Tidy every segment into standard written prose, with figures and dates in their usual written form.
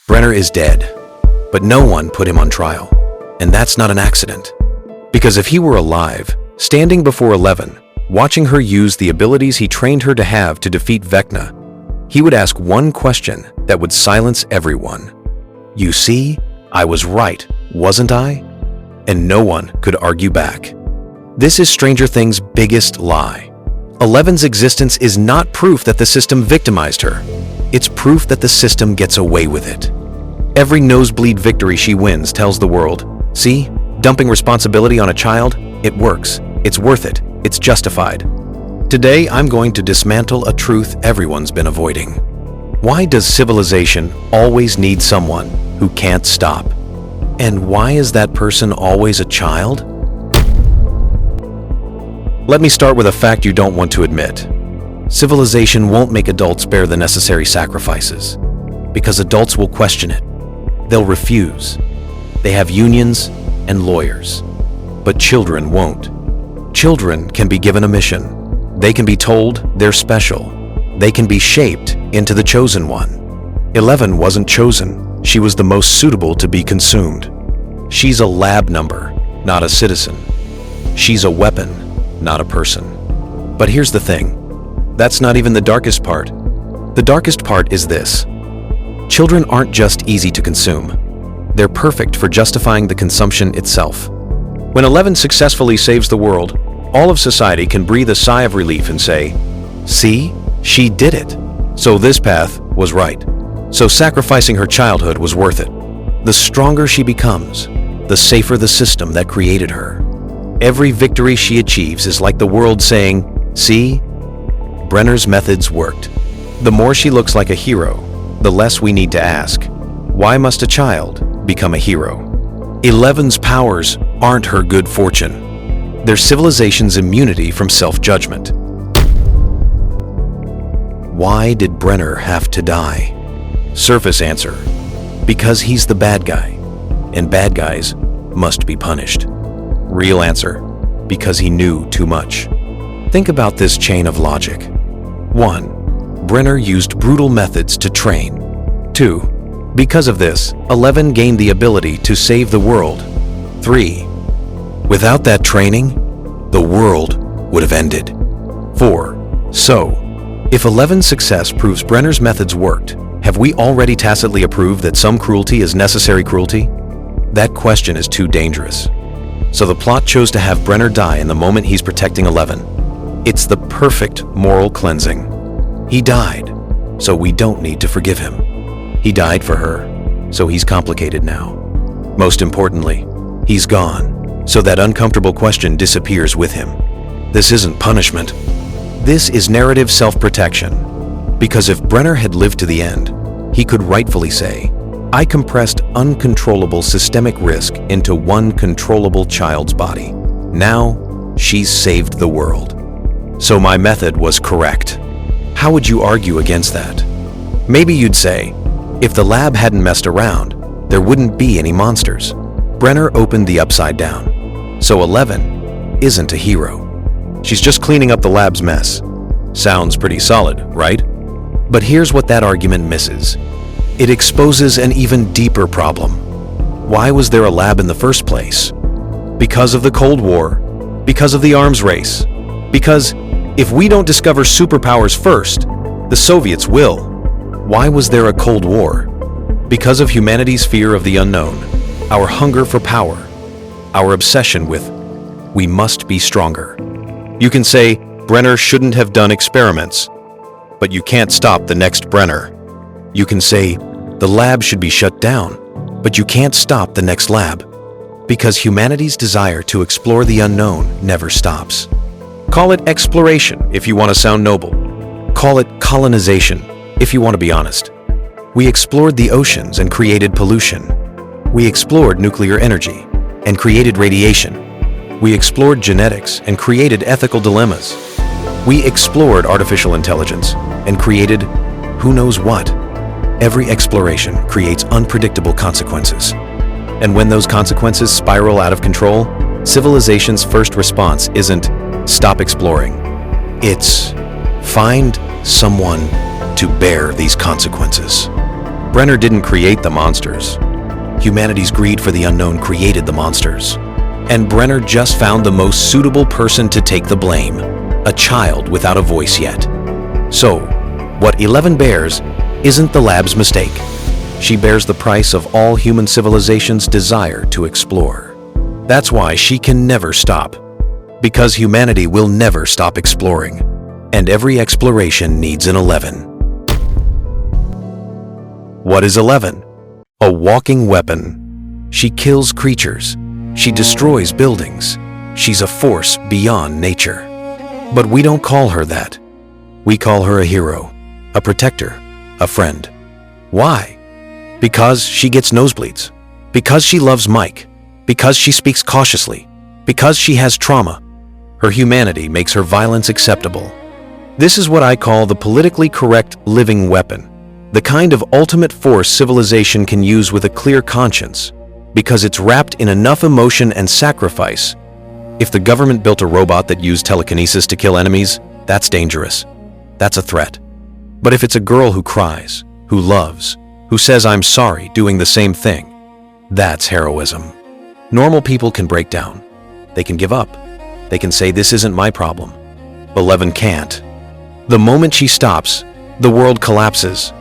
Brenner is dead, but no one put him on trial. And that's not an accident. Because if he were alive, standing before 11, watching her use the abilities he trained her to have to defeat Vecna, he would ask one question that would silence everyone. You see, I was right, wasn't I? And no one could argue back. This is Stranger Things' biggest lie. 11's existence is not proof that the system victimized her. It's proof that the system gets away with it. Every nosebleed victory she wins tells the world, see, dumping responsibility on a child, it works, it's worth it, it's justified. Today, I'm going to dismantle a truth everyone's been avoiding. Why does civilization always need someone who can't stop? And why is that person always a child? Let me start with a fact you don't want to admit. Civilization won't make adults bear the necessary sacrifices, because adults will question it. They'll refuse. They have unions and lawyers. But children won't. Children can be given a mission. They can be told they're special. They can be shaped into the chosen one. 11 wasn't chosen. She was the most suitable to be consumed. She's a lab number, not a citizen. She's a weapon, not a person. But here's the thing. That's not even the darkest part. The darkest part is this. Children aren't just easy to consume. They're perfect for justifying the consumption itself. When 11 successfully saves the world, all of society can breathe a sigh of relief and say, see, she did it. So this path was right. So sacrificing her childhood was worth it. The stronger she becomes, the safer the system that created her. Every victory she achieves is like the world saying, see, Brenner's methods worked. The more she looks like a hero, the less we need to ask, why must a child become a hero? 11's powers aren't her good fortune. They're civilization's immunity from self-judgment. Why did Brenner have to die? Surface answer, because he's the bad guy, and bad guys must be punished. Real answer, because he knew too much. Think about this chain of logic. 1. Brenner used brutal methods to train. 2. Because of this, 11 gained the ability to save the world. 3. Without that training, the world would have ended. 4. So, if 11's success proves Brenner's methods worked, have we already tacitly approved that some cruelty is necessary cruelty? That question is too dangerous. So the plot chose to have Brenner die in the moment he's protecting 11. It's the perfect moral cleansing. He died, so we don't need to forgive him. He died for her, so he's complicated now. Most importantly, he's gone, so that uncomfortable question disappears with him. This isn't punishment. This is narrative self-protection. Because if Brenner had lived to the end, he could rightfully say, I compressed uncontrollable systemic risk into one controllable child's body. Now, she's saved the world. So my method was correct. How would you argue against that? Maybe you'd say, if the lab hadn't messed around, there wouldn't be any monsters. Brenner opened the upside down. So 11 isn't a hero. She's just cleaning up the lab's mess. Sounds pretty solid, right? But here's what that argument misses. It exposes an even deeper problem. Why was there a lab in the first place? Because of the Cold War, because of the arms race, because if we don't discover superpowers first, the Soviets will. Why was there a Cold War? Because of humanity's fear of the unknown, our hunger for power, our obsession with, we must be stronger. You can say, Brenner shouldn't have done experiments, but you can't stop the next Brenner. You can say, the lab should be shut down, but you can't stop the next lab, because humanity's desire to explore the unknown never stops. Call it exploration if you want to sound noble. Call it colonization if you want to be honest. We explored the oceans and created pollution. We explored nuclear energy and created radiation. We explored genetics and created ethical dilemmas. We explored artificial intelligence and created who knows what. Every exploration creates unpredictable consequences. And when those consequences spiral out of control, civilization's first response isn't stop exploring. It's find someone to bear these consequences. Brenner didn't create the monsters. Humanity's greed for the unknown created the monsters. And Brenner just found the most suitable person to take the blame, a child without a voice yet. So, what 11 bears isn't the lab's mistake. She bears the price of all human civilization's desire to explore. That's why she can never stop. Because humanity will never stop exploring. And every exploration needs an 11. What is 11? A walking weapon. She kills creatures. She destroys buildings. She's a force beyond nature. But we don't call her that. We call her a hero, a protector, a friend. Why? Because she gets nosebleeds. Because she loves Mike. Because she speaks cautiously. Because she has trauma. Her humanity makes her violence acceptable. This is what I call the politically correct living weapon. The kind of ultimate force civilization can use with a clear conscience. Because it's wrapped in enough emotion and sacrifice. If the government built a robot that used telekinesis to kill enemies, that's dangerous. That's a threat. But if it's a girl who cries, who loves, who says I'm sorry doing the same thing, that's heroism. Normal people can break down. They can give up. They can say this isn't my problem. 11 can't. The moment she stops, the world collapses.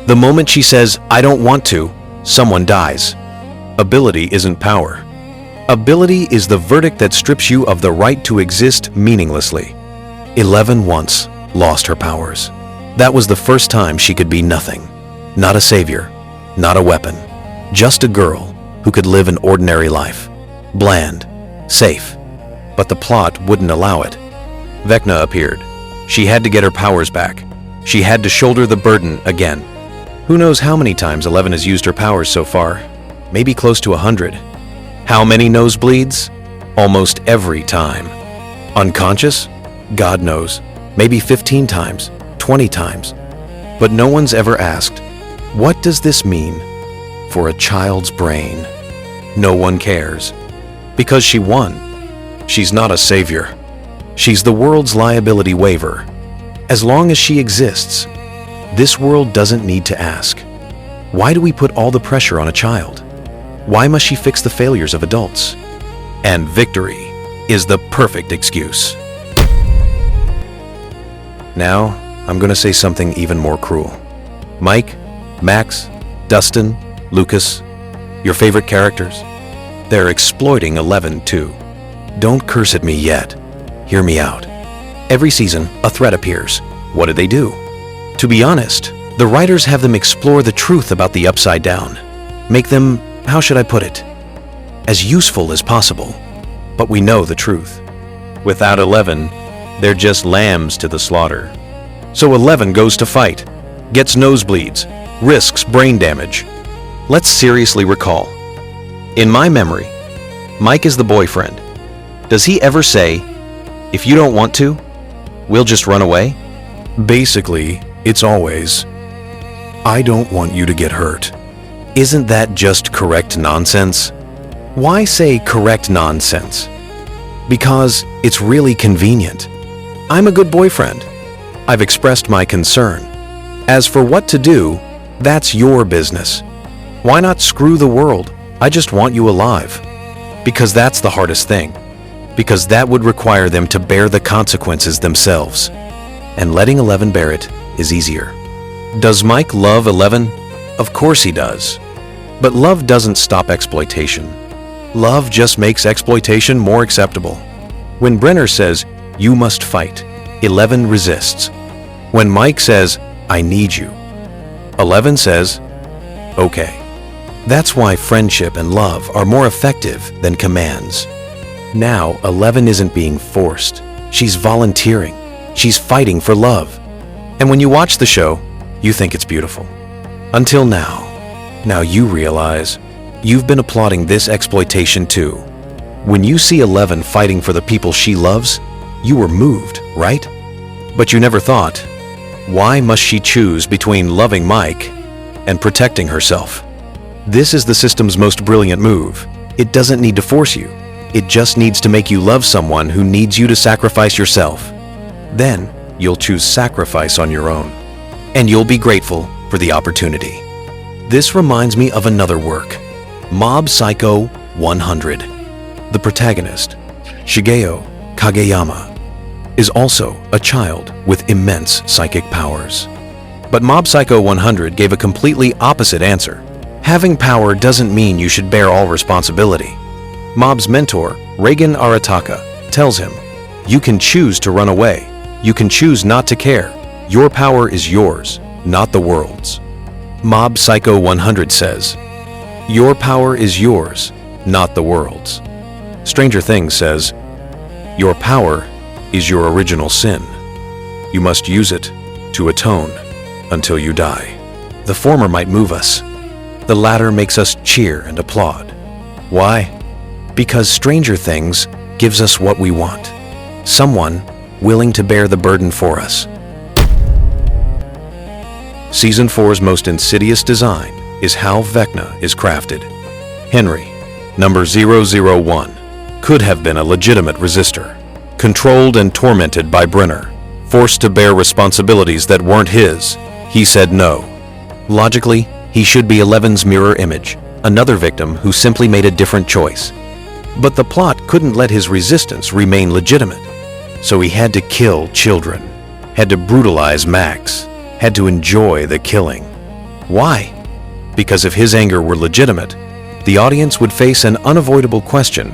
The moment she says, I don't want to, someone dies. Ability isn't power. Ability is the verdict that strips you of the right to exist meaninglessly. 11 once lost her powers. That was the first time she could be nothing. Not a savior, not a weapon. Just a girl who could live an ordinary life. Bland, safe. But the plot wouldn't allow it. Vecna appeared. She had to get her powers back. She had to shoulder the burden again. Who knows how many times 11 has used her powers so far? Maybe close to 100. How many nosebleeds? Almost every time. Unconscious? God knows. Maybe 15 times, 20 times. But no one's ever asked, what does this mean for a child's brain? No one cares. Because she won. She's not a savior. She's the world's liability waiver. As long as she exists, this world doesn't need to ask, why do we put all the pressure on a child? Why must she fix the failures of adults? And victory is the perfect excuse. Now, I'm going to say something even more cruel. Mike, Max, Dustin, Lucas, your favorite characters, they're exploiting 11 too. Don't curse at me yet. Hear me out. Every season, a threat appears. What do they do? To be honest, the writers have them explore the truth about the Upside Down. Make them, how should I put it, as useful as possible. But we know the truth. Without 11, they're just lambs to the slaughter. So 11 goes to fight, gets nosebleeds, risks brain damage. Let's seriously recall. In my memory, Mike is the boyfriend. Does he ever say, if you don't want to, we'll just run away? Basically, it's always, I don't want you to get hurt. Isn't that just correct nonsense? Why say correct nonsense? Because it's really convenient. I'm a good boyfriend. I've expressed my concern. As for what to do, that's your business. Why not screw the world? I just want you alive. Because that's the hardest thing. Because that would require them to bear the consequences themselves. And letting 11 bear it is easier. Does Mike love 11? Of course he does. But love doesn't stop exploitation. Love just makes exploitation more acceptable. When Brenner says, you must fight, 11 resists. When Mike says, I need you, 11 says, okay. That's why friendship and love are more effective than commands. Now, 11 isn't being forced. She's volunteering. She's fighting for love. And when you watch the show, you think it's beautiful. Until now. Now you realize you've been applauding this exploitation too. When you see 11 fighting for the people she loves, you were moved, right? But you never thought, why must she choose between loving Mike and protecting herself? This is the system's most brilliant move. It doesn't need to force you. It just needs to make you love someone who needs you to sacrifice yourself. Then you'll choose sacrifice on your own. And you'll be grateful for the opportunity. This reminds me of another work, Mob Psycho 100. The protagonist, Shigeo Kageyama, is also a child with immense psychic powers. But Mob Psycho 100 gave a completely opposite answer. Having power doesn't mean you should bear all responsibility. Mob's mentor, Reigen Arataka, tells him, "You can choose to run away. You can choose not to care. Your power is yours, not the world's." Mob Psycho 100 says, "Your power is yours, not the world's." Stranger Things says, "Your power is your original sin. You must use it to atone until you die." The former might move us. The latter makes us cheer and applaud. Why? Because Stranger Things gives us what we want. Someone willing to bear the burden for us. Season 4's most insidious design is how Vecna is crafted. Henry, number 001, could have been a legitimate resistor, controlled and tormented by Brenner, forced to bear responsibilities that weren't his. He said no. Logically, he should be Eleven's mirror image, another victim who simply made a different choice. But the plot couldn't let his resistance remain legitimate. So he had to kill children, had to brutalize Max, had to enjoy the killing. Why? Because if his anger were legitimate, the audience would face an unavoidable question.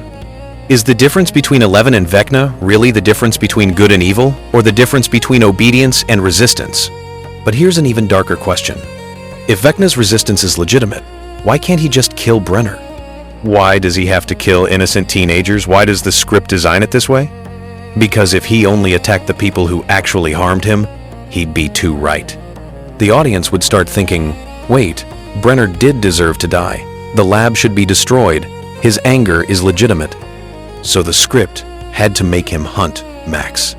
Is the difference between Eleven and Vecna really the difference between good and evil, or the difference between obedience and resistance? But here's an even darker question. If Vecna's resistance is legitimate, why can't he just kill Brenner? Why does he have to kill innocent teenagers? Why does the script design it this way? Because if he only attacked the people who actually harmed him, he'd be too right. The audience would start thinking, wait, Brenner did deserve to die. The lab should be destroyed. His anger is legitimate. So the script had to make him hunt Max.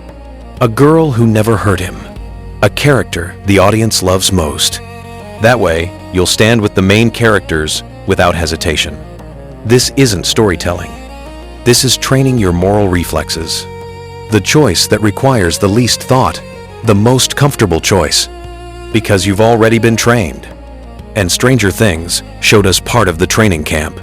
A girl who never hurt him. A character the audience loves most. That way, you'll stand with the main characters without hesitation. This isn't storytelling. This is training your moral reflexes. The choice that requires the least thought, the most comfortable choice, because you've already been trained. And Stranger Things showed us part of the training camp.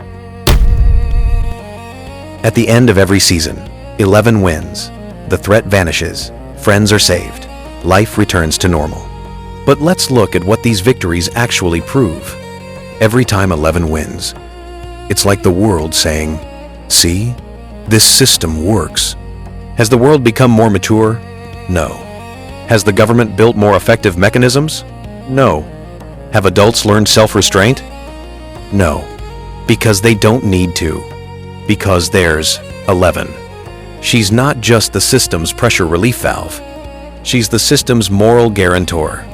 At the end of every season, 11 wins. The threat vanishes, friends are saved, life returns to normal. But let's look at what these victories actually prove. Every time 11 wins, it's like the world saying, "See, this system works." Has the world become more mature? No. Has the government built more effective mechanisms? No. Have adults learned self-restraint? No. Because they don't need to. Because there's 11. She's not just the system's pressure relief valve. She's the system's moral guarantor.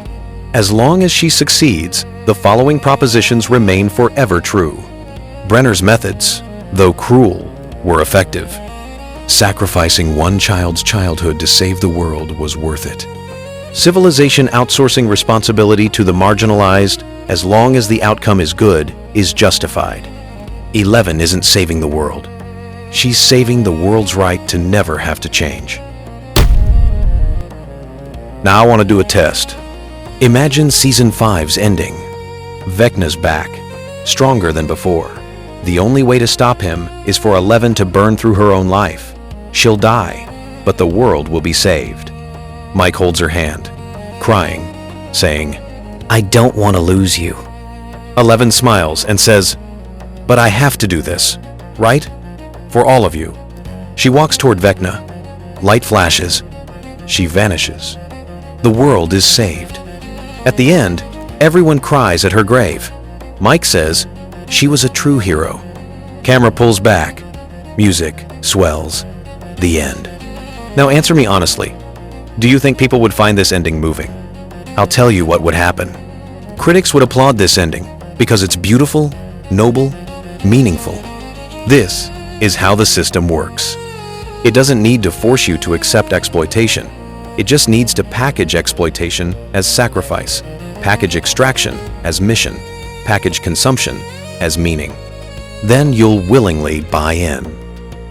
As long as she succeeds, the following propositions remain forever true. Brenner's methods, though cruel, were effective. Sacrificing one child's childhood to save the world was worth it. Civilization outsourcing responsibility to the marginalized, as long as the outcome is good, is justified. 11 isn't saving the world. She's saving the world's right to never have to change. Now I want to do a test. Imagine Season 5's ending. Vecna's back, stronger than before. The only way to stop him is for 11 to burn through her own life. She'll die, but the world will be saved. Mike holds her hand, crying, saying, "I don't want to lose you." 11 smiles and says, "But I have to do this, right? For all of you." She walks toward Vecna. Light flashes. She vanishes. The world is saved. At the end, everyone cries at her grave. Mike says, "She was a true hero." Camera pulls back. Music swells. The end. Now answer me honestly. Do you think people would find this ending moving? I'll tell you what would happen. Critics would applaud this ending because it's beautiful, noble, meaningful. This is how the system works. It doesn't need to force you to accept exploitation. It just needs to package exploitation as sacrifice, package extraction as mission, package consumption as meaning. Then you'll willingly buy in.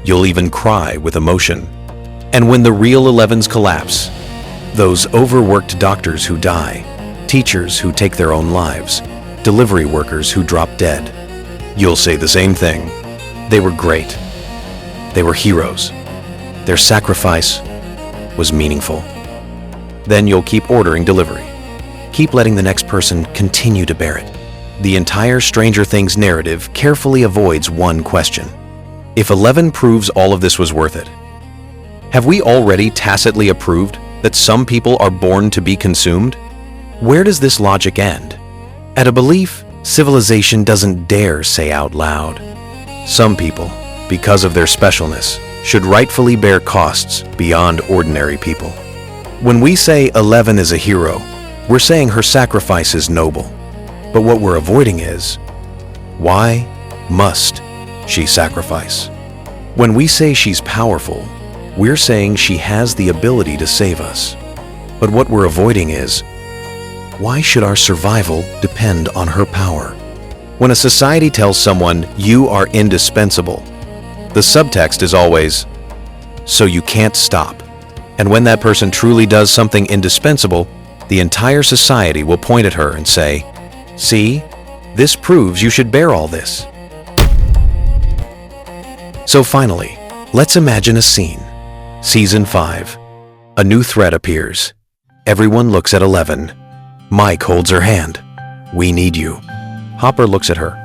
You'll even cry with emotion. And when the real 11s collapse, those overworked doctors who die, teachers who take their own lives, delivery workers who dropped dead. You'll say the same thing. They were great. They were heroes. Their sacrifice was meaningful. Then you'll keep ordering delivery. Keep letting the next person continue to bear it. The entire Stranger Things narrative carefully avoids one question. If 11 proves all of this was worth it, have we already tacitly approved that some people are born to be consumed? Where does this logic end? At a belief civilization doesn't dare say out loud. Some people, because of their specialness, should rightfully bear costs beyond ordinary people. When we say 11 is a hero, we're saying her sacrifice is noble. But what we're avoiding is, why must she sacrifice? When we say she's powerful, we're saying she has the ability to save us. But what we're avoiding is, why should our survival depend on her power? When a society tells someone you are indispensable, the subtext is always, so you can't stop. And when that person truly does something indispensable, the entire society will point at her and say, see, this proves you should bear all this. So finally, let's imagine a scene. Season 5. A new threat appears. Everyone looks at 11. Mike holds her hand. We need you. Hopper looks at her.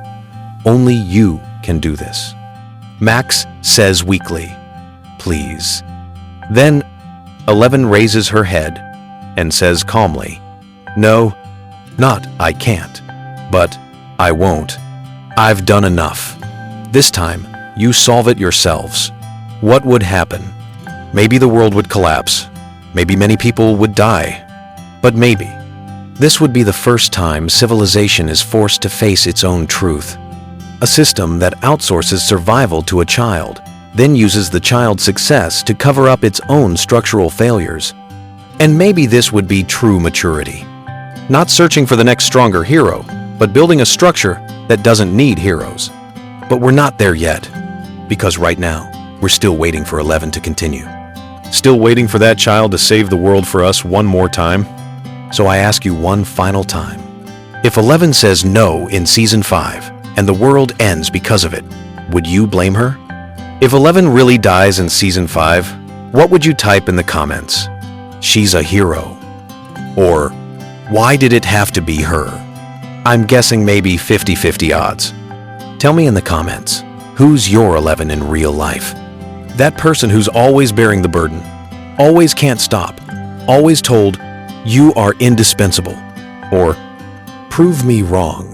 Only you can do this. Max says weakly, please. Then 11 raises her head and says calmly, no, not I can't, but I won't. I've done enough. This time, you solve it yourselves. What would happen? Maybe the world would collapse. Maybe many people would die. But maybe this would be the first time civilization is forced to face its own truth. A system that outsources survival to a child, then uses the child's success to cover up its own structural failures. And maybe this would be true maturity. Not searching for the next stronger hero, but building a structure that doesn't need heroes. But we're not there yet, because right now, we're still waiting for 11 to continue. Still waiting for that child to save the world for us one more time? So I ask you one final time. If 11 says no in Season 5, and the world ends because of it, would you blame her? If 11 really dies in Season 5, what would you type in the comments? She's a hero. Or, why did it have to be her? I'm guessing maybe 50-50 odds. Tell me in the comments, who's your 11 in real life? That person who's always bearing the burden, always can't stop, always told, you are indispensable, or prove me wrong.